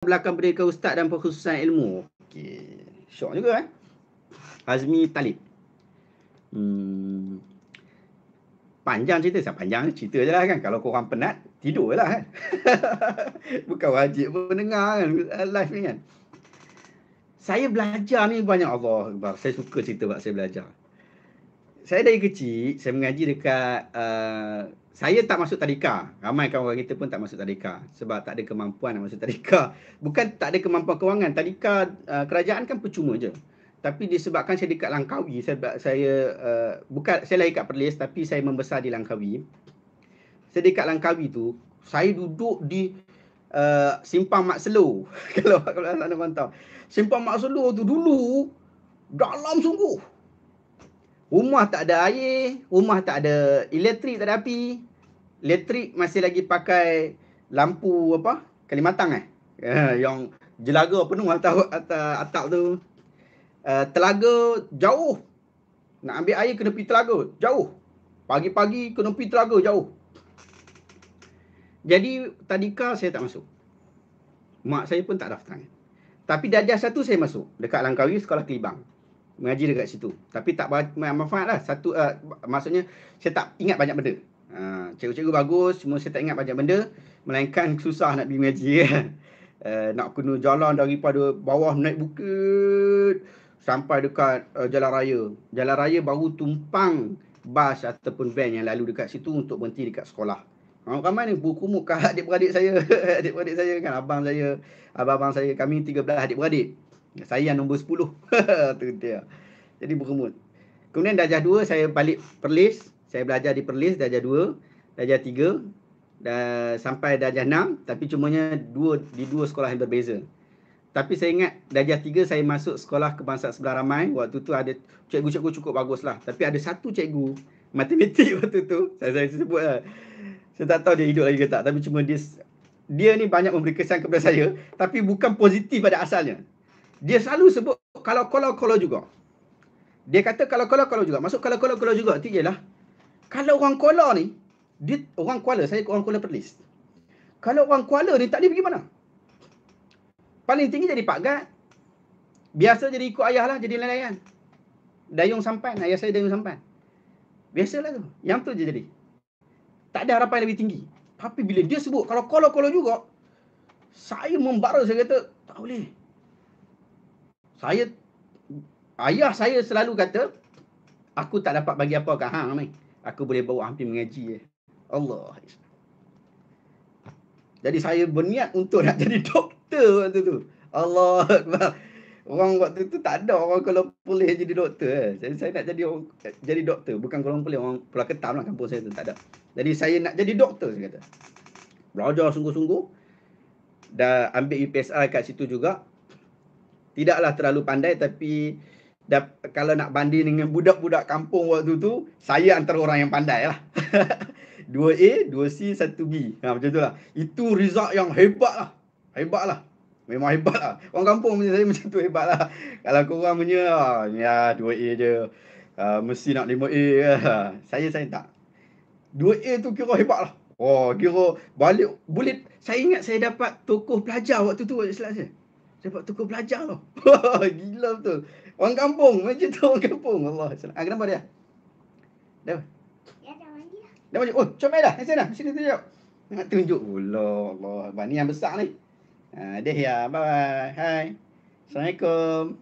belakang pendidikan ustaz dan perkhususan ilmu. Okey, syok juga Azmi Talib. Panjang cerita, saya panjang cerita je lah kan. Kalau korang penat, tidur je lah kan. Bukan wajib pun dengar kan live ni kan. Saya belajar ni banyak, Allah Akbar. Saya suka cerita sebab saya belajar. Saya dari kecil, saya mengaji dekat, saya tak masuk tadika. Ramai kawan kita pun tak masuk tadika. Sebab tak ada kemampuan nak masuk tadika. Bukan tak ada kemampuan kewangan. Tadika kerajaan kan percuma je. Tapi disebabkan saya dekat Langkawi, bukan saya lahir kat Perlis tapi saya membesar di Langkawi. Saya dekat Langkawi tu, saya duduk di Simpang Mak Selo. kalau anda pantau. Simpang Mak Selo tu dulu dalam sungguh. Rumah tak ada air, rumah tak ada elektrik, tak ada api. Elektrik masih lagi pakai lampu apa? Kalimatang yang jelaga penuh atas atap tu. Telaga jauh. Nak ambil air kena pergi telaga, jauh. Pagi-pagi kena pergi telaga, jauh. Jadi tadika saya tak masuk. Mak saya pun tak daftar. Tapi darjah 1 saya masuk. Dekat Langkawi, sekolah Kelibang. Mengaji dekat situ. Tapi tak manfaat lah. Maksudnya saya tak ingat banyak benda. Cikgu-cikgu bagus, cuma saya tak ingat banyak benda. Melainkan susah nak pergi mengaji. Nak kena jalan daripada bawah naik bukit sampai dekat jalan raya. Jalan raya baru tumpang bas ataupun van yang lalu dekat situ untuk berhenti dekat sekolah. Ramai ni berkumuk kat adik-beradik saya. Adik-beradik saya kan, abang-abang saya. Kami 13 adik-beradik. Saya yang nombor 10. Tu dia. Jadi berkumut. Kemudian darjah 2 saya balik Perlis. Saya belajar di Perlis darjah 2, darjah 3 dan sampai darjah 6, tapi cumanya di dua sekolah yang berbeza. Tapi saya ingat darjah 3 saya masuk sekolah kebangsaan sebelah ramai. Waktu tu ada cikgu-cikgu cukup bagus lah. Tapi ada satu cikgu matematik waktu tu. Saya sebut lah. Saya tak tahu dia hidup lagi ke tak. Tapi cuma dia ni banyak memberi kesan kepada saya. Tapi bukan positif pada asalnya. Dia selalu sebut kalau juga. Dia kata kalau juga. Maksud kalau juga tu ialah kalau orang Kuala ni, dia orang Kuala, saya orang Kuala Perlis. Kalau orang Kuala ni tak boleh pergi mana? Paling tinggi jadi Pak Gad. Biasa jadi ikut ayah lah, jadi nelayan. Dayung sampan, ayah saya dayung sampan. Biasalah tu. Yang tu je jadi. Tak ada harapan lebih tinggi. Tapi bila dia sebut kalau juga, saya membara, saya kata tak boleh. Ayah saya selalu kata, aku tak dapat bagi apa kat hang ni. Aku boleh bawa hampir mengaji. Allah. Jadi saya berniat untuk nak jadi doktor waktu tu. Allah Akbar. Orang waktu tu tak ada orang kalau boleh jadi doktor. Saya nak jadi doktor. Bukan kalau boleh, orang Pulau Ketam lah kampung saya tu, tak ada. Jadi saya nak jadi doktor, saya kata. Belajar sungguh-sungguh. Dah ambil UPSR kat situ juga. Tidaklah terlalu pandai, tapi kalau nak banding dengan budak-budak kampung waktu tu, saya antara orang yang pandai lah. 2A, 2C, 1B. Macam tu lah. Itu result yang hebat lah. Hebat lah. Memang hebat lah. Orang kampung punya saya macam tu, hebat lah. Kalau korang punya, ya 2A je. Mesti nak 5A. Saya tak. 2A tu kira hebat lah. Oh, kira balik. Boleh. Saya ingat saya dapat tokoh pelajar waktu tu. Saya dapat tokoh pelajar tau. Gila betul. Orang kampung. Macam tu orang kampung. Allah. Kenapa dia? Dah. Dah maju. Oh, comel dah. Saya dah. Sini tunjuk. Nak tunjuk. Allah. Ni yang besar ni. Dehya. Bye. Hai. Assalamualaikum.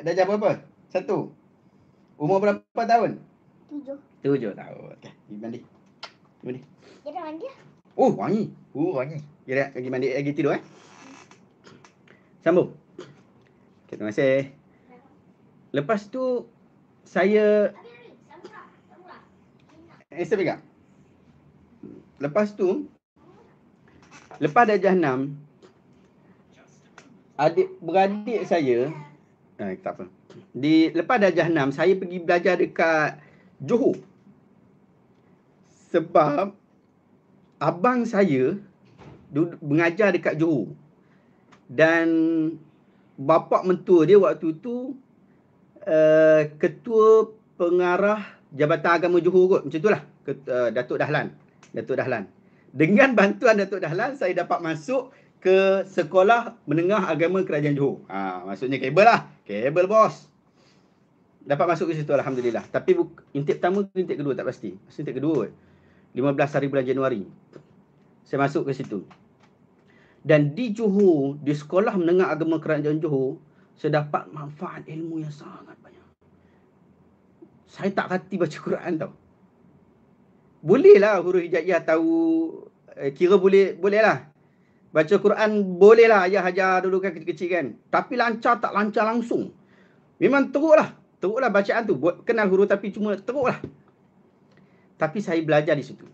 Darjah berapa? 1. Umur berapa tahun? 7 tahun. Okay. Pergi mandi. Dia dah mandi. Oh, wangi. Wangi. Kira pergi mandi lagi tidur Sambung. Okay, terima kasih. Lepas tu saya pegang. Lepas tu lepas darjah 6, adik-beradik saya tak apa. Lepas darjah 6 saya pergi belajar dekat Johor. Sebab abang saya mengajar dekat Johor. Dan bapa mentua dia waktu tu ketua pengarah Jabatan Agama Johor kot. Macam itulah. Datuk Dahlan. Dengan bantuan Datuk Dahlan, saya dapat masuk ke Sekolah Menengah Agama Kerajaan Johor. Maksudnya kabel lah. Kabel bos. Dapat masuk ke situ alhamdulillah. Tapi intake pertama ke intake kedua tak pasti. Intake kedua 15 hari bulan Januari. Saya masuk ke situ. Dan di Johor, di Sekolah Menengah Agama Kerajaan Johor, saya dapat manfaat ilmu yang sangat banyak. Saya tak hati baca Quran tau. Bolehlah huruf hijaiyah tahu, kira boleh lah. Baca Quran boleh lah, ayah ajar dulu kan kecil-kecil kan. Tapi lancar tak lancar langsung. Memang teruklah bacaan tu. Kenal huruf tapi cuma teruklah. Tapi saya belajar di situ.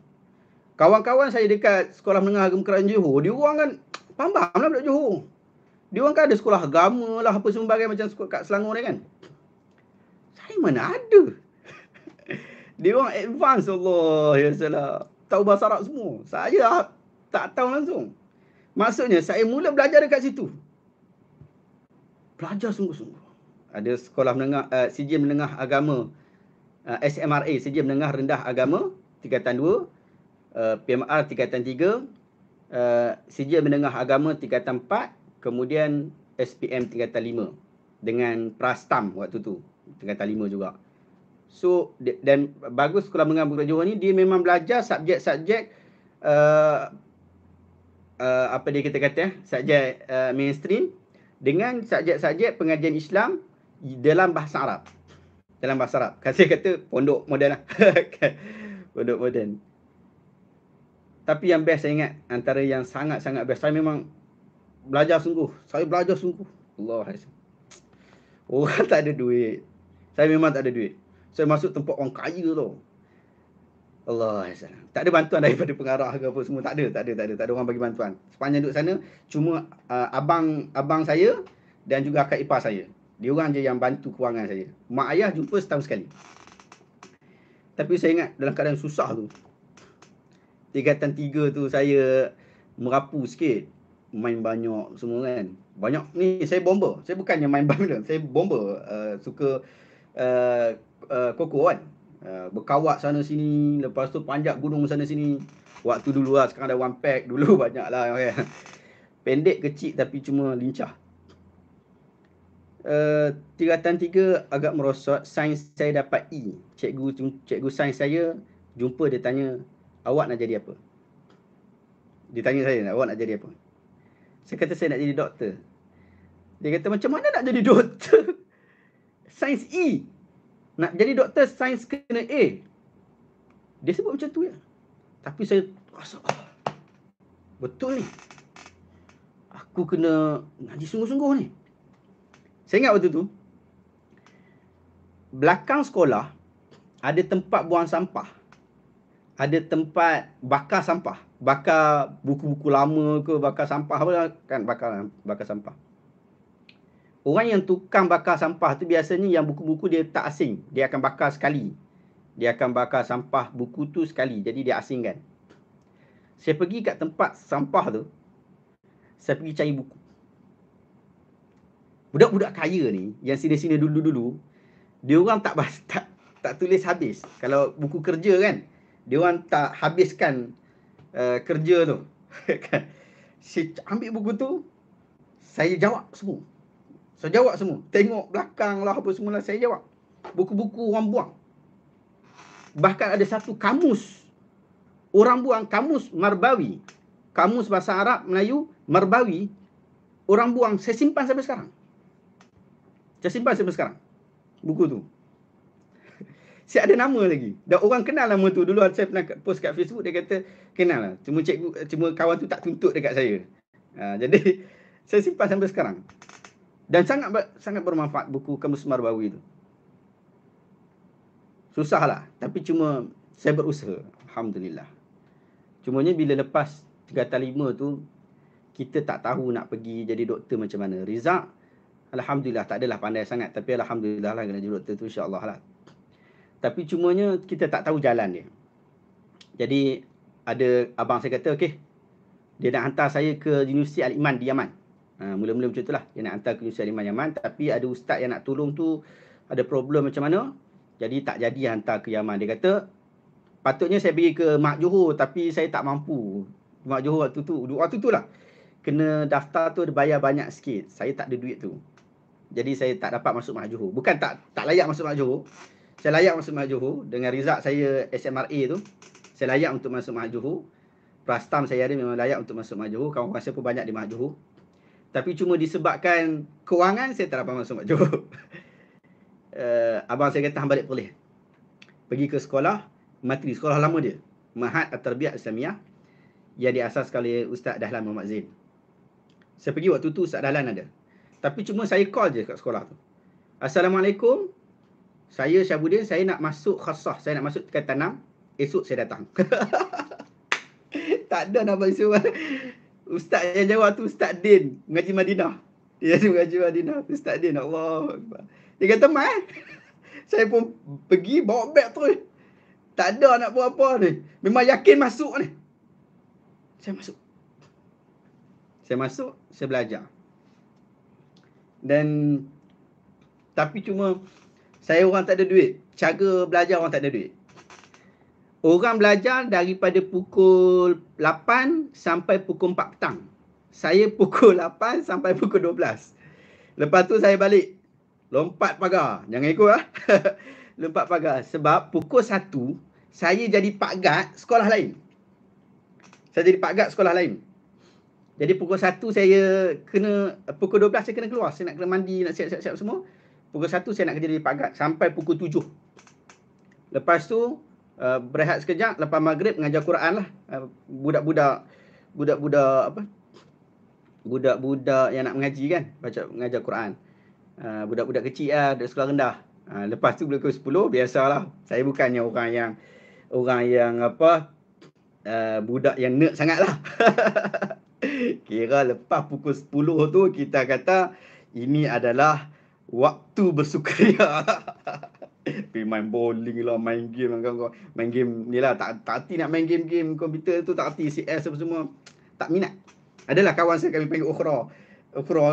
Kawan-kawan saya dekat Sekolah Menengah Agama Kerajaan Johor, dia orang kan pambam lah budak Johor. Dia orang kan ada sekolah agama lah, apa sebagainya macam kat Selangor ni kan. Saya mana ada. Dia orang advance, Allah ya salah. Tahu bahasa Arab semua. Saya tak tahu langsung. Maksudnya saya mula belajar dekat situ. Belajar sungguh-sungguh. Ada sekolah menengah, Sijil Menengah Agama, SMRA, Sijil Menengah Rendah Agama, tingkatan 2, PMR tingkatan 3, Sijil Menengah Agama tingkatan 4, kemudian SPM tingkatan 5. Dengan Prastam waktu tu, tingkatan 5 juga. So, dan bagus Sekolah Menengah Agama Johor ni, dia memang belajar subjek-subjek apa dia kita kata, subjek mainstream dengan subjek-subjek pengajian Islam dalam bahasa Arab. Dalam bahasa Arab. Kan saya kata pondok moden lah. Pondok moden. Tapi yang best saya ingat, antara yang sangat-sangat best, saya memang belajar sungguh. Saya belajar sungguh. Allah. Orang tak ada duit. Saya memang tak ada duit. Saya masuk tempat orang kaya tau. Allah. Tak ada bantuan daripada pengarah ke apa semua. Tak ada orang bagi bantuan. Sepanjang duduk sana, cuma abang saya dan juga akak ipar saya. Dia orang je yang bantu kewangan saya. Mak ayah jumpa setahun sekali. Tapi saya ingat dalam keadaan susah tu, tingkatan 3 tu saya merapu sikit. Main banyak semua kan. Banyak ni saya bomber. Saya bukannya main badminton. Saya bomber. Suka koko kan. Berkawat sana sini. Lepas tu panjat gunung sana sini. Waktu dulu lah. Sekarang dah one pack. Dulu banyak lah. Pendek kecil tapi cuma lincah. Tingkatan 3 agak merosot. Sains saya dapat E. Cikgu sains saya jumpa, dia tanya, awak nak jadi apa? Dia tanya saya, awak nak jadi apa? Saya kata saya nak jadi doktor. Dia kata, macam mana nak jadi doktor? Sains E. Nak jadi doktor sains kena A. Dia sebut macam tu ya. Tapi saya rasa, betul ni. Aku kena ngaji sungguh-sungguh ni. Saya ingat waktu tu, belakang sekolah ada tempat buang sampah. Ada tempat bakar sampah. Bakar buku-buku lama ke, bakar sampah apa kan, bakar sampah. Orang yang tukang bakar sampah tu biasanya yang buku-buku dia tak asing. Dia akan bakar sekali. Dia akan bakar sampah buku tu sekali. Jadi dia asingkan. Saya pergi kat tempat sampah tu. Saya pergi cari buku. Budak-budak kaya ni, yang sini-sini dulu-dulu, dia orang tak tulis habis. Kalau buku kerja kan, dia orang tak habiskan kerja tu. Saya ambil buku tu, saya jawab semua. Tengok belakang lah apa semua, saya jawab. Buku-buku orang buang. Bahkan ada satu kamus orang buang, kamus Marbawi. Kamus bahasa Arab Melayu Marbawi, orang buang. Saya simpan sampai sekarang. Buku tu. Saya ada nama lagi. Dan orang kenal nama tu. Dulu saya pernah post kat Facebook, dia kata kenal lah. Cuma kawan tu tak tuntut dekat saya. Jadi saya simpan sampai sekarang. Dan sangat bermanfaat buku Kamus Marbawi tu. Susah lah. Tapi cuma saya berusaha. Alhamdulillah. Cumanya bila lepas tingkatan 5 tu, kita tak tahu nak pergi jadi doktor macam mana. Rizak, alhamdulillah tak adalah pandai sangat. Tapi alhamdulillah lah kena jadi doktor tu, insyaAllah lah. Tapi cumanya kita tak tahu jalan dia. Jadi ada abang saya kata, okey, dia nak hantar saya ke Universiti Al-Iman di Yaman. Mula-mula macam itulah. Dia nak hantar ke Universiti Al-Iman Yaman. Tapi ada ustaz yang nak tolong tu ada problem macam mana. Jadi tak jadi hantar ke Yaman. Dia kata, Patutnya saya pergi ke Mak Johor tapi saya tak mampu. Mak Johor waktu tu lah. Kena daftar tu bayar banyak sikit. Saya tak ada duit tu. Jadi saya tak dapat masuk Mak Johor. Bukan tak layak masuk Mak Johor. Saya layak masuk Mak Johor dengan result saya SMRA tu. Saya layak untuk masuk Mak Johor. Prastam saya ada memang layak untuk masuk Mak Johor. Kawan-kawan saya pun banyak di Mak Johor. Tapi cuma disebabkan kewangan saya tak dapat masuk Mak Johor. Abang saya kata hang balik Perlis. Pergi ke sekolah matri, sekolah lama dia. Mahat At-Tarbiyah Islamiyah yang diasaskan oleh Ustaz Dahlan Muhammad Zain. Saya pergi waktu tu Ustaz Dahlan ada. Tapi cuma saya call je kat sekolah tu. Assalamualaikum. Saya Syabuddin, saya nak masuk khasah, saya nak masuk tingkatan 6. Esok saya datang. Tak ada nak bagi suruh. Ustaz yang jawab tu Ustaz Din, mengaji Madinah. Dia mengaji Madinah. Ustaz Din, Allah. Dia kata, "Mai." Saya pun pergi bawa beg terus. Tak ada nak buat apa ni. Memang yakin masuk ni. Saya masuk, saya belajar. Dan tapi cuma saya orang tak ada duit. Cara belajar orang tak ada duit. Orang belajar daripada pukul 8 sampai pukul 4 petang. Saya pukul 8 sampai pukul 12. Lepas tu saya balik. Lompat pagar. Jangan ikut lah. Lompat pagar. Sebab pukul 1 saya jadi Pak Gad sekolah lain. Saya jadi Pak Gad sekolah lain. Jadi pukul 1 saya kena, pukul 12 saya kena keluar. Saya nak kena mandi, nak siap-siap semua. Pukul 1 saya nak kerja jadi Pak Gad sampai pukul 7. Lepas tu berehat sekejap, lepas maghrib mengajar Quran lah. Budak-budak apa? Budak-budak yang nak mengaji kan, mengajar Quran. Budak-budak kecil lah, dari sekolah rendah. Lepas tu pukul 10 biasalah. Saya bukannya orang yang apa, budak yang nerd sangat lah. Kira lepas pukul 10 tu kita kata ini adalah waktu bersukaria. Pergi main bowling lah, main game lah kawan-kawan. Main game ni lah, tak hati nak main game-game komputer tu, tak hati CS apa semua. Tak minat. Adalah kawan saya kami panggil Ukhra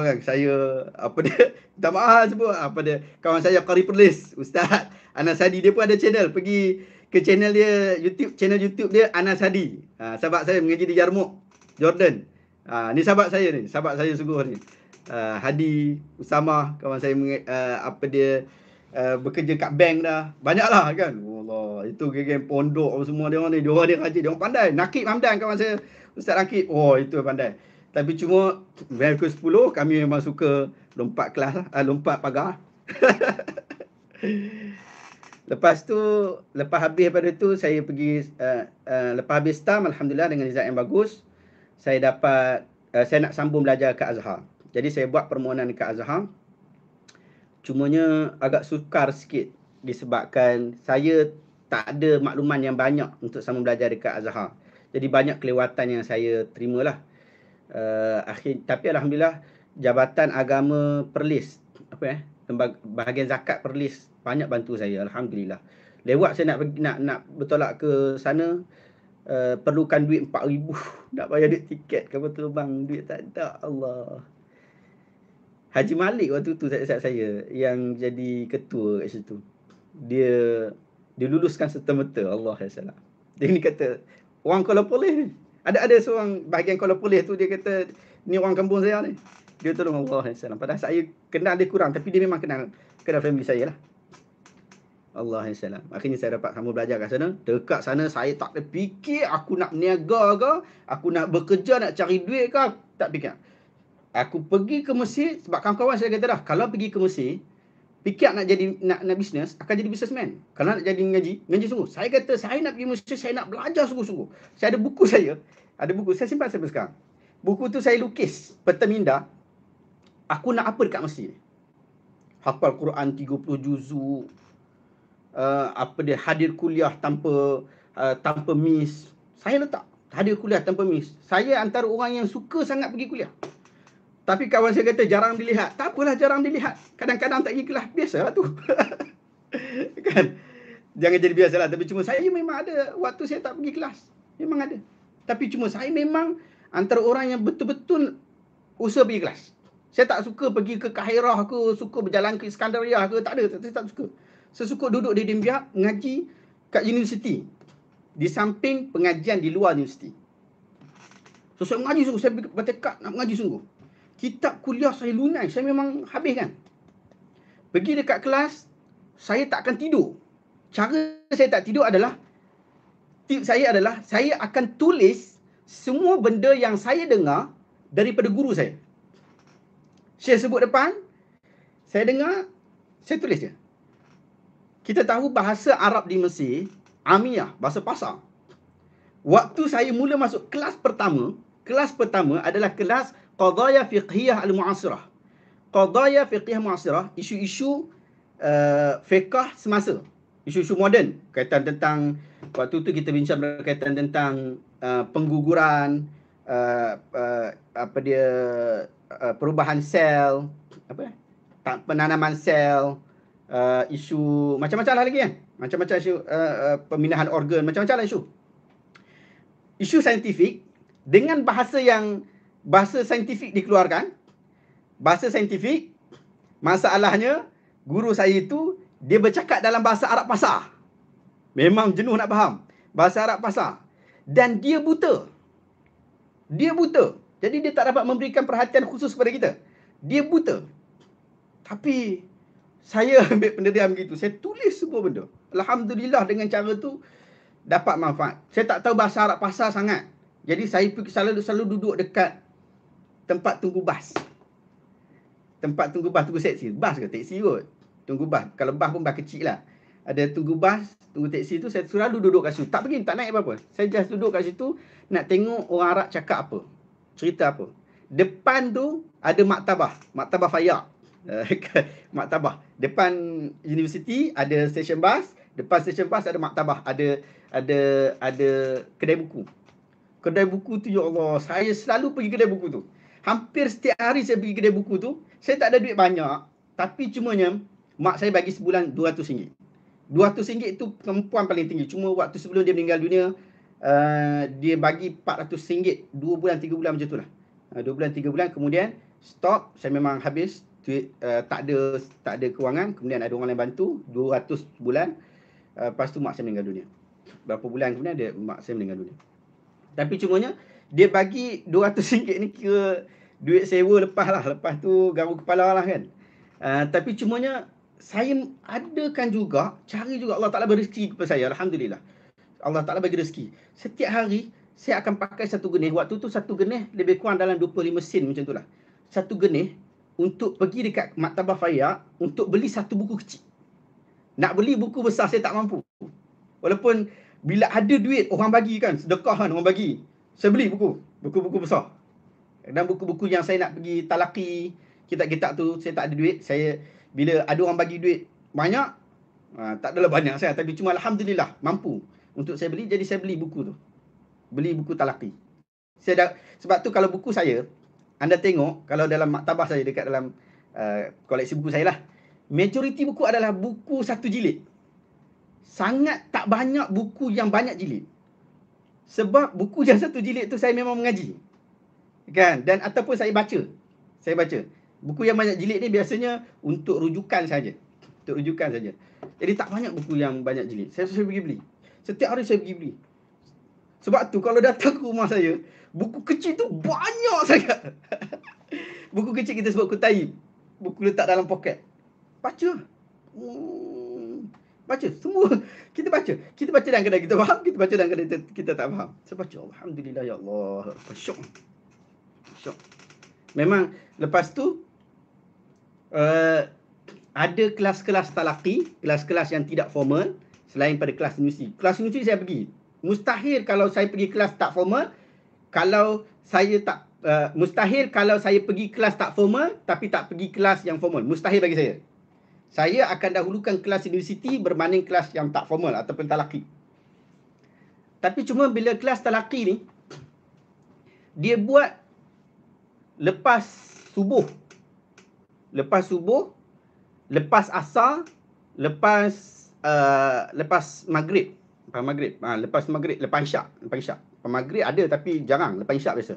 kan. Saya apa dia, tak maaf sebut apa dia, kawan saya Qari Perlis, Ustaz Anas Hadi, dia pun ada channel. Pergi ke channel dia, channel YouTube dia Anas Hadi. Sahabat saya mengaji di Yarmouk, Jordan. Ni sahabat saya sungguh ni. Hadi Usama, kawan saya apa dia, bekerja kat bank dah. Banyaklah kan. Allah, itu geng pondok apa semua dia orang ni. Dia orang rajin, dia orang pandai. Nakib Hamdan kawan saya, Ustaz Nakib. Oh, itu pandai. Tapi cuma pukul 10 kami memang suka lompat kelas lah, lompat pagar. Lepas tu, lepas habis pada tu saya pergi lepas habis STAM, alhamdulillah dengan result yang bagus, saya dapat saya nak sambung belajar kat Azhar. Jadi saya buat permohonan dekat Azhar. Cumanya agak sukar sikit disebabkan saya tak ada makluman yang banyak untuk sambung belajar dekat Azhar. Jadi banyak kelewatan yang saya terimalah. Tapi alhamdulillah Jabatan Agama Perlis, bahagian zakat Perlis banyak bantu saya, alhamdulillah. Lewat saya nak bertolak ke sana, perlukan duit 4,000 nak bayar duit tiket kapal terbang, duit tak ada. Allah. Haji Malik waktu tu saya yang jadi ketua kat situ. Dia luluskan serta-merta, Allah SWT. Dia ni kata orang Kuala Perlis ni. Ada seorang bahagian Kuala Perlis tu, dia kata ni orang kampung saya ni. Dia tolong, Allah SWT. Padahal saya kenal dia kurang, tapi dia memang kenal family saya lah. Allah SWT. Akhirnya saya dapat sambung belajar kat sana. Dekat sana saya tak ada fikir aku nak niaga ke, aku nak bekerja, nak cari duit ke, tak fikir. Aku pergi ke Mesir sebab kawan-kawan saya kata dah, kalau pergi ke Mesir, fikir nak jadi nak bisnes, akan jadi businessman. Kalau nak jadi ngaji sungguh. Saya kata saya nak pergi Mesir, saya nak belajar sungguh-sungguh. Saya ada buku saya simpan sampai sekarang. Buku tu saya lukis peta minda aku nak apa dekat Mesir. Hafal Quran 30 juzuk. Hadir kuliah tanpa miss. Saya letak hadir kuliah tanpa miss. Saya antara orang yang suka sangat pergi kuliah. Tapi kawan saya kata jarang dilihat. Tak apalah jarang dilihat. Kadang-kadang tak pergi kelas, biasalah tu. Kan? Jangan jadi biasalah. Tapi cuma saya memang ada waktu saya tak pergi kelas. Memang ada. Tapi cuma saya memang antara orang yang betul-betul usaha pergi kelas. Saya tak suka pergi ke Kahirah ke, suka berjalan ke Iskandaria ke, tak ada. Saya tak suka. Saya suka duduk di Dimbiak, ngaji kat universiti. di samping pengajian di luar universiti. So saya mengaji sungguh, saya bertekad nak mengaji sungguh. Kitab kuliah saya lunai, saya memang habiskan. Pergi dekat kelas, saya tak akan tidur. Cara saya tak tidur adalah, tip saya adalah, saya akan tulis semua benda yang saya dengar daripada guru saya. Saya sebut depan, saya dengar, saya tulis je. Kita tahu bahasa Arab di Mesir, Amiyah, bahasa pasar. Waktu saya mula masuk kelas pertama adalah kelas Qadaya Fiqhiyah Al-Mu'asirah. Qadaya Fiqhiyah Mu'asirah, isu-isu fiqh semasa. Isu-isu moden, kaitan tentang, waktu tu kita bincang berkaitan tentang pengguguran, perubahan sel, penanaman sel, isu macam-macam lah lagi kan. Macam-macam isu pemindahan organ, macam-macam lah isu. Isu saintifik dengan bahasa saintifik dikeluarkan. Bahasa saintifik, masalahnya guru saya itu dia bercakap dalam bahasa Arab pasar. Memang jenuh nak faham. Bahasa Arab pasar. Dan dia buta. Dia buta. Jadi dia tak dapat memberikan perhatian khusus kepada kita. Dia buta. Tapi saya ambil pendirian begitu. Saya tulis semua benda. Alhamdulillah dengan cara tu dapat manfaat. Saya tak tahu bahasa Arab pasar sangat. Jadi saya selalu duduk dekat tempat tunggu bas. Tempat tunggu bas, tunggu teksi. Bas ke teksi kot? Tunggu bas. Kalau bas pun bas kecil lah. Ada tunggu bas, tunggu teksi tu, saya selalu duduk kat situ. Tak pergi, tak naik apa-apa. Saya just duduk kat situ, nak tengok orang Arab cakap apa. Cerita apa. Depan tu ada maktabah. Maktabah Fayak. Maktabah. Depan universiti ada stesen bas. Depan stesen bas ada maktabah. Ada kedai buku. Kedai buku tu, ya Allah, saya selalu pergi kedai buku tu. Hampir setiap hari saya pergi kedai buku tu. Saya tak ada duit banyak, tapi cumanya mak saya bagi sebulan RM200. RM200 tu perempuan paling tinggi. Cuma waktu sebelum dia meninggal dunia, dia bagi RM400 2 bulan 3 bulan macam tu lah. 2 bulan 3 bulan, kemudian stop. Saya memang habis duit, tak ada kewangan. Kemudian ada orang lain bantu, 200 bulan. Lepas tu mak saya meninggal dunia. Berapa bulan kemudian mak saya meninggal dunia. Tapi cumanya dia bagi RM200 ni kira duit sewa lepas lah. Lepas tu garuk kepala lah kan. Tapi cumanya saya adakan juga, cari juga, Allah Ta'ala beri rezeki kepada saya. Alhamdulillah. Allah Ta'ala bagi rezeki. Setiap hari saya akan pakai satu genih. Waktu tu satu genih lebih kurang dalam 25 sen macam tu lah. Satu genih untuk pergi dekat Maktabah Fayak untuk beli satu buku kecil. Nak beli buku besar saya tak mampu. Walaupun bila ada duit orang bagi kan, sedekah kan orang bagi, saya beli buku-buku besar. Dan buku-buku yang saya nak pergi talaki, kitab-kitab tu saya tak ada duit. Saya bila ada orang bagi duit banyak, tak adalah banyak saya, tapi cuma alhamdulillah mampu untuk saya beli. Jadi saya beli buku tu. Beli buku talaki. Sebab tu kalau buku saya, anda tengok kalau dalam maktabah saya, dekat dalam koleksi buku saya lah, majoriti buku adalah buku satu jilid. Sangat tak banyak buku yang banyak jilid. Sebab buku yang satu jilid tu saya memang mengaji. Kan? Dan ataupun saya baca. Saya baca. Buku yang banyak jilid ni biasanya untuk rujukan saja. Untuk rujukan saja. Jadi tak banyak buku yang banyak jilid. Saya pergi beli. Setiap hari saya pergi beli. Sebab tu kalau datang ke rumah saya, buku kecil tu banyak sangat. Buku kecil kita sebut kutai. Buku letak dalam poket. Baca. Baca. Semua. Kita baca. Kita baca dalam kadang kita faham. Kita baca dalam kadang kita tak faham. Saya baca. Alhamdulillah, ya Allah. Syok. Syok. Memang lepas tu, ada kelas-kelas talaki. Kelas-kelas yang tidak formal. Selain pada kelas universiti. Kelas universiti saya pergi. Mustahil kalau saya pergi kelas tak formal. Kalau saya tak... mustahil kalau saya pergi kelas tak formal tapi tak pergi kelas yang formal. Mustahil bagi saya. Saya akan dahulukan kelas universiti berbanding kelas yang tak formal ataupun talaki. Tapi cuma bila kelas talaki ni, dia buat lepas subuh. Lepas subuh, lepas asar, lepas maghrib. Lepas maghrib, lepas isyak. Lepas maghrib ada tapi jarang. Lepas isyak biasa.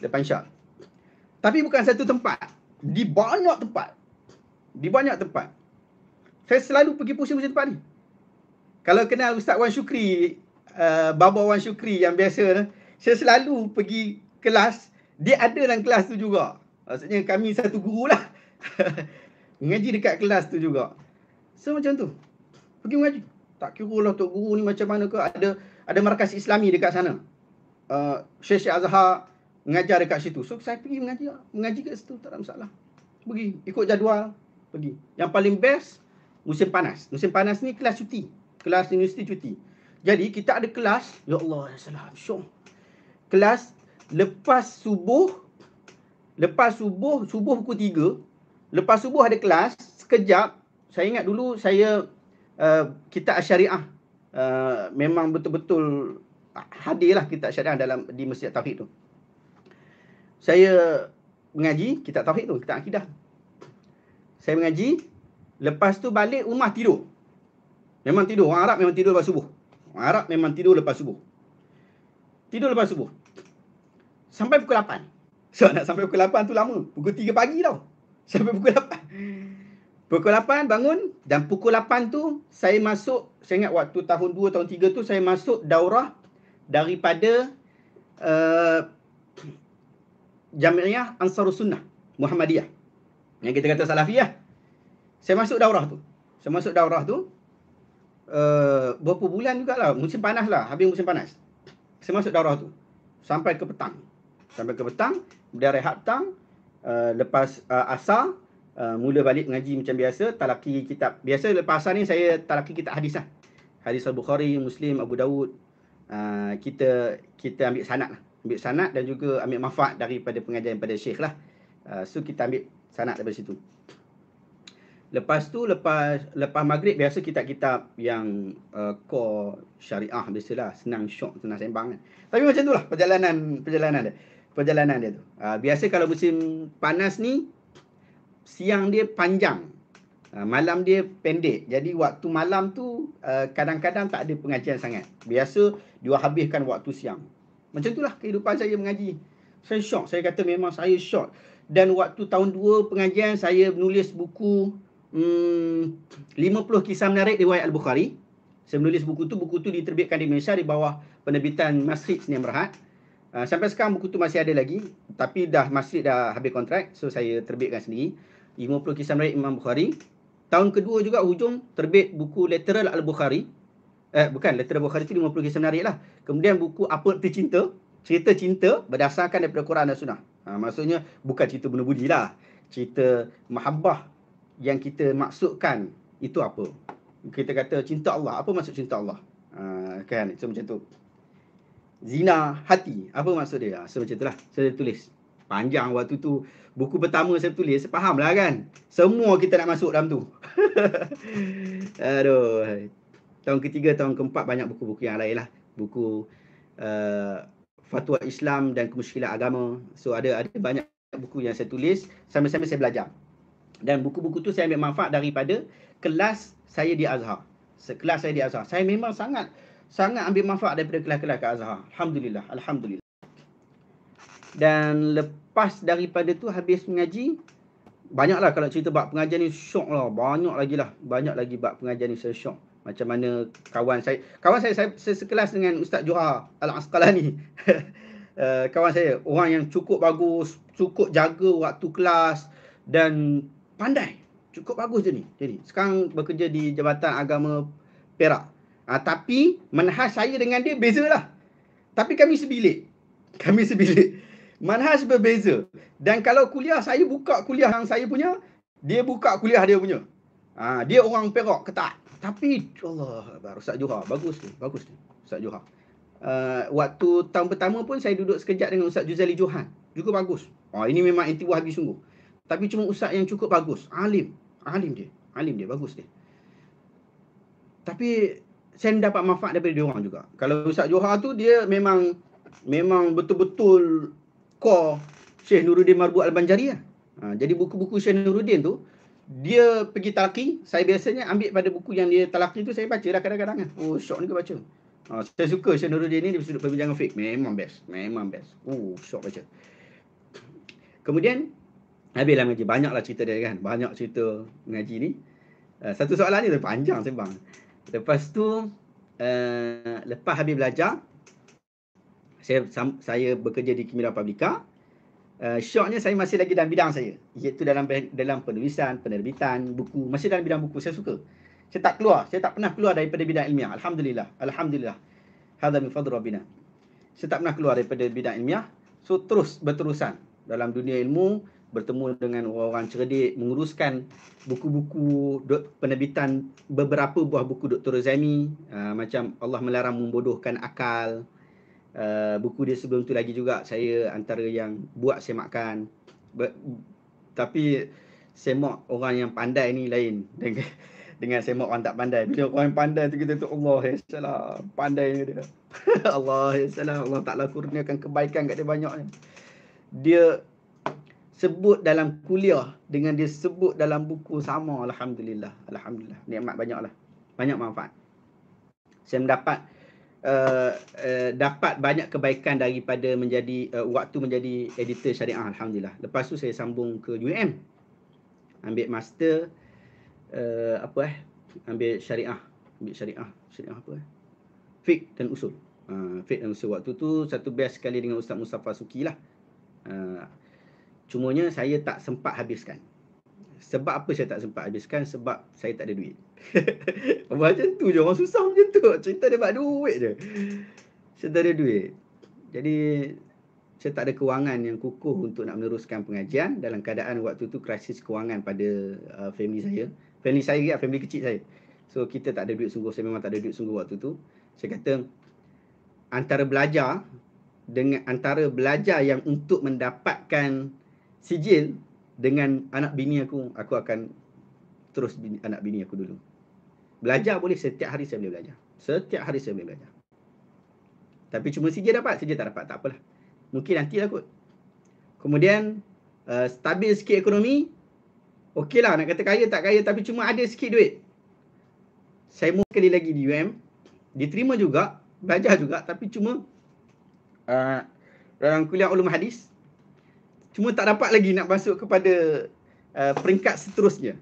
Lepas isyak. Tapi bukan satu tempat. Di banyak tempat. Di banyak tempat. Saya selalu pergi pusing-pusing tempat ni. Kalau kenal Ustaz Wan Syukri, Baba Wan Syukri yang biasa, saya selalu pergi kelas, dia ada dalam kelas tu juga. Maksudnya kami satu guru lah. Mengaji dekat kelas tu juga. So macam tu. Pergi mengaji. Tak kira lah tok guru ni macam mana ke. Ada markas Islami dekat sana. Syekh Azhar mengajar dekat situ. So saya pergi mengaji kat situ, tak ada masalah. Pergi ikut jadual, pergi. Yang paling best musim panas. Musim panas ni kelas cuti. Kelas universiti cuti. Jadi kita ada kelas, ya Allah, salam, syok. Kelas lepas subuh pukul 3, lepas subuh ada kelas, sekejap. Saya ingat dulu saya kitab Syariah, memang betul-betul hadirlah kitab Syariah di Masjid Tauhid tu. Saya mengaji kitab Tauhid tu, kitab akidah. Saya mengaji, lepas tu balik rumah tidur. Memang tidur, orang Arab memang tidur lepas subuh. Orang Arab memang tidur lepas subuh. Tidur lepas subuh. Sampai pukul 8. So nak sampai pukul 8 tu lama. Pukul 3 pagi tau. Sampai pukul 8. Pukul 8 bangun, dan pukul 8 tu saya masuk, saya ingat waktu tahun 2, tahun 3 tu saya masuk daurah daripada Jamiah Ansarus Sunnah Muhammadiyah, yang kita kata Salafiyah. Saya masuk daurah tu. Berapa bulan jugalah, musim panas lah, habis musim panas. Saya masuk daurah tu sampai ke petang. Kemudian rehat petang, lepas asar, mula balik mengaji macam biasa, talaki kitab. Biasa lepas asar ni saya talaki kitab hadis lah. Hadis Al-Bukhari, Muslim, Abu Daud. Kita ambil sanad lah. Ambil sanad dan juga ambil manfaat daripada pengajian pada syekh lah. So kita ambil sanad daripada situ. Lepas tu, lepas maghrib, biasa kitab-kitab yang core syariah, biasalah, senang syok, senang sembang kan. Tapi macam tu lah perjalanan dia tu. Biasa kalau musim panas ni, siang dia panjang, malam dia pendek. Jadi waktu malam tu kadang-kadang tak ada pengajian sangat. Biasa dia habiskan waktu siang. Macam itulah kehidupan saya mengaji. Saya syok, saya kata memang saya syok. Dan waktu tahun 2 pengajian, saya menulis buku 50 kisah menarik riwayat Al-Bukhari. Saya menulis buku tu diterbitkan di Malaysia di bawah penerbitan Masjid Sdn Bhd. Sampai sekarang buku tu masih ada lagi, tapi Masjid dah habis kontrak, so saya terbitkan sendiri. 50 kisah menarik Imam Bukhari. Tahun kedua juga hujung terbit buku Literal Al-Bukhari. Literal Bukhari tu 50 kisah menarik lah. Kemudian buku Apa Erti Cinta, cerita cinta berdasarkan daripada Quran dan Sunnah. Maksudnya bukan cerita bunuh budi lah, cerita mahabbah yang kita maksudkan itu apa. Kita kata cinta Allah, apa maksud cinta Allah? Kan, so macam tu. Zina hati, apa maksud dia? So macam itulah saya tulis. Panjang waktu tu. Buku pertama saya tulis, saya faham lah kan. Semua kita nak masuk dalam tu. Aduh. Tahun ketiga, tahun keempat banyak buku-buku yang lain lah. Buku Fatwa Islam dan Kemusykilan Agama. So ada banyak buku yang saya tulis. Sambil-sambil saya belajar. Dan buku-buku tu saya ambil manfaat daripada kelas saya di Azhar. Kelas saya di Azhar. Saya memang sangat ambil manfaat daripada kelas-kelas ke Azhar. Alhamdulillah. Dan lepas daripada tu habis mengaji, banyaklah kalau cerita bab pengajian ni syok lah. Banyak lagi bab pengajian ni saya syok. Macam mana kawan saya sekelas dengan Ustaz Johar Al-Asqalani. Kawan saya, orang yang cukup bagus, cukup jaga waktu kelas dan pandai. Cukup bagus je ni. Jadi sekarang bekerja di Jabatan Agama Perak. Tapi manhaj saya dengan dia bezalah. Tapi kami sebilik. Manhaj berbeza. Dan kalau kuliah, saya buka kuliah yang saya punya, dia buka kuliah dia punya. Dia orang Perak, ketat. Tapi Allah, Ustaz Johar bagus tu. Ustaz Johar. Waktu tahun pertama pun saya duduk sekejap dengan Ustaz Juzali Johan. Juga bagus. Ini memang inti Wahabi sungguh. Tapi cuma ustaz yang cukup bagus. Alim dia, bagus dia. Tapi saya dapat manfaat daripada dia orang juga. Kalau Ustaz Johar tu dia memang betul-betul core Syekh Nuruddin Marbut Al-Banjari lah. Jadi buku-buku Syekh Nuruddin tu, dia pergi talaki, saya biasanya ambil pada buku yang dia talaki tu, saya baca lah kadang-kadang kan. Oh, syok ni ke baca. Saya suka Syekh Nuruddin ni di sudut perbincangan fiqh. Memang best. Oh, syok baca. Kemudian habislah mengaji. Banyaklah cerita dia kan. Banyak cerita mengaji ni. Satu soalan ni panjang sembang. Lepas tu lepas habis belajar, saya bekerja di Kimia Publica. Syoknya saya masih lagi dalam bidang saya, iaitu dalam penulisan, penerbitan buku, masih dalam bidang buku. Saya suka. Saya tak pernah keluar daripada bidang ilmiah. Alhamdulillah. Hadza min fadli rabbina. Saya tak pernah keluar daripada bidang ilmiah. So terus berterusan dalam dunia ilmu, bertemu dengan orang-orang cerdik, menguruskan buku-buku penerbitan beberapa buah buku Dr. Zaimi, macam Allah Melarang Membodohkan Akal. Buku dia sebelum tu lagi juga saya antara yang buat semakkan. Tapi semak orang yang pandai ni lain dengan semak orang tak pandai. Bila orang yang pandai tu kita tu Allah ya salam, pandai dia. Allah ya salam, Allah Taala kurniakan kebaikan kat dia banyaknya. Dia sebut dalam kuliah dengan dia sebut dalam buku sama. Alhamdulillah. Nikmat banyaklah. Banyak manfaat. Saya mendapat dapat banyak kebaikan daripada waktu menjadi editor syariah. Alhamdulillah. Lepas tu saya sambung ke UM, ambil master ambil syariah apa fiqh dan usul. Waktu tu satu batch sekali dengan Ustaz Mustafa Suki lah. Cumanya saya tak sempat habiskan. Sebab apa saya tak sempat habiskan? Sebab saya tak ada duit. Macam tu je, orang susah macam tu. Cerita dia buat duit je. Saya tak ada duit. Jadi saya tak ada kewangan yang kukuh untuk nak meneruskan pengajian dalam keadaan waktu tu krisis kewangan pada family saya. Family kecil saya. So kita tak ada duit sungguh. Saya memang tak ada duit sungguh waktu tu. Saya kata antara belajar yang untuk mendapatkan sijil dengan anak bini aku akan terus anak bini aku dulu. Belajar boleh, setiap hari saya boleh belajar. Tapi cuma sijil tak dapat, tak apalah. Mungkin nantilah kot. Kemudian stabil sikit ekonomi. Okeylah, nak kata kaya tak kaya, tapi cuma ada sikit duit. Saya mau sekali lagi di UM, diterima juga, belajar juga, tapi cuma dalam kuliah ulum hadis, cuma tak dapat lagi nak masuk kepada peringkat seterusnya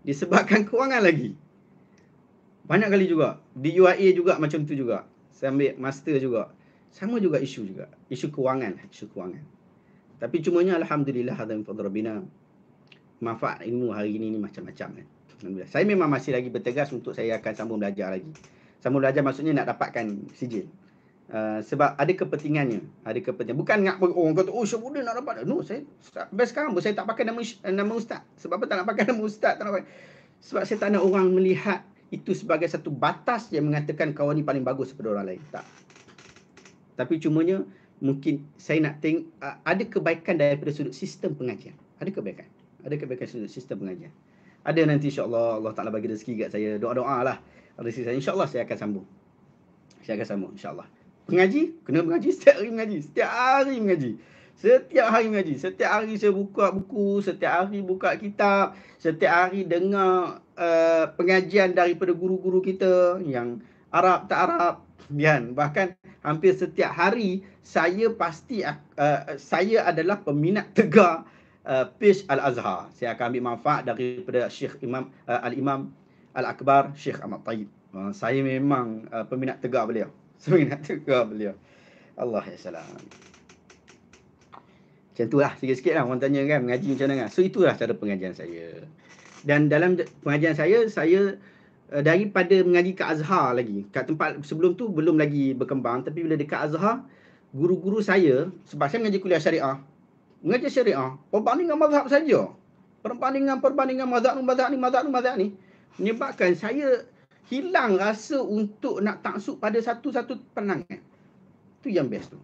disebabkan kewangan lagi. Banyak kali juga di UIA juga macam tu juga. Saya ambil master juga, sama juga isu kewangan. Tapi cumanya alhamdulillah hadzal min fadli rabbina, manfaat ilmu hari ini ni macam-macam kan. Alhamdulillah. Saya memang masih lagi bertegas untuk saya akan sambung belajar lagi. Sambung belajar maksudnya nak dapatkan sijil. Sebab ada kepentingannya. Bukan nak orang kata Syafuddin nak dapat. No, saya best sekarang saya tak pakai nama ustaz. Sebab apa tak nak pakai nama ustaz? Tak nak pakai. Sebab saya tak nak orang melihat itu sebagai satu batas yang mengatakan kawan ni paling bagus daripada orang lain. Tak. Tapi cumanya mungkin saya nak tengok ada kebaikan daripada sudut sistem pengajian. Ada kebaikan sudut sistem pengajian. Ada nanti insya-Allah Allah Taala bagi rezeki kat saya. Doa-doa lah rezeki saya. Insya-Allah saya akan sambung. Insya-Allah. Kena mengaji setiap hari mengaji. Setiap hari saya buka buku, setiap hari buka kitab, setiap hari dengar pengajian daripada guru-guru kita yang Arab tak Arab, kan. Bahkan hampir setiap hari saya saya adalah peminat tegar page Al-Azhar. Saya akan ambil manfaat daripada Syekh Al-Imam Al-Akbar Syekh Ahmad Tayyib. Saya memang peminat tegar beliau. Allah ya salam. Macam tu lah, sikit-sikit lah orang tanya kan, mengaji macam mana kan. So itulah cara pengajian saya. Dan dalam pengajian saya daripada mengaji kat Azhar lagi, kat tempat sebelum tu belum lagi berkembang, tapi bila dekat Azhar, guru-guru saya, sebab saya mengaji kuliah syariah, perbandingan mazhab saja. Perbandingan mazhab ni menyebabkan saya hilang rasa untuk nak taksub pada satu-satu pandangan. Itu yang best tu.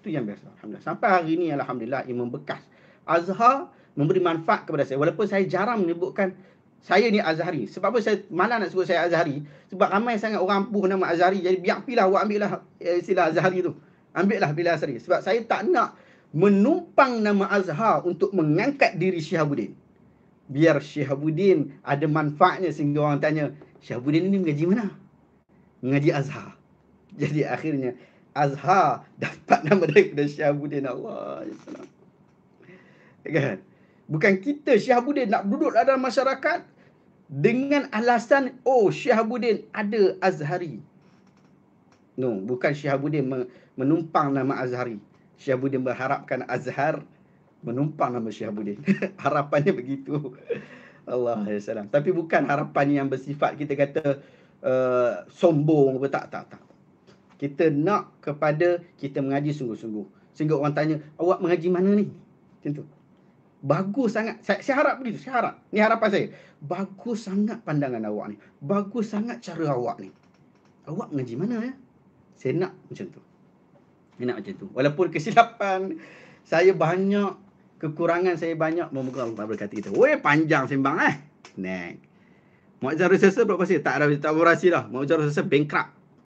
Alhamdulillah. Sampai hari ni alhamdulillah ia membekas. Azhar memberi manfaat kepada saya. Walaupun saya jarang menyebutkan saya ni Azhari. Sebab apa saya malas nak sebut saya Azhari? Sebab ramai sangat orang ampuh nama Azhari. Jadi biar pilah awak ambillah istilah Azhari tu. Ambillah bila Azhari. Sebab saya tak nak menumpang nama Azhar untuk mengangkat diri Syihabuddin. Biar Syihabuddin ada manfaatnya sehingga orang tanya, Syihabuddin ini mengaji mana? Mengaji Azhar. Jadi akhirnya Azhar dapat nama daripada Syihabuddin. Allah ya salam. Kan? Bukan kita Syihabuddin nak duduk dalam masyarakat dengan alasan Syihabuddin ada Azhari. No, bukan Syihabuddin menumpang nama Azhari. Syihabuddin berharapkan Azhar menumpang nama Syihabuddin. Harapannya begitu. Allah Alaihissalam. Tapi bukan harapan yang bersifat kita kata sombong apa, tak. Kita nak kepada kita mengaji sungguh-sungguh. Sehingga orang tanya, awak mengaji mana ni? Macam tu. Bagus sangat. Saya harap begitu. Saya harap. Ni harapan saya. Bagus sangat pandangan awak ni. Bagus sangat cara awak ni. Awak mengaji mana ya? Saya nak macam tu. Saya nak macam tu. Walaupun kesilapan saya banyak, kekurangan saya banyak, moga Allah berkati kita. Weh, panjang sembang Next. Muazzarul Sesa berapa pasal? Tak berhasil dah. Muazzarul Sesa bankrupt.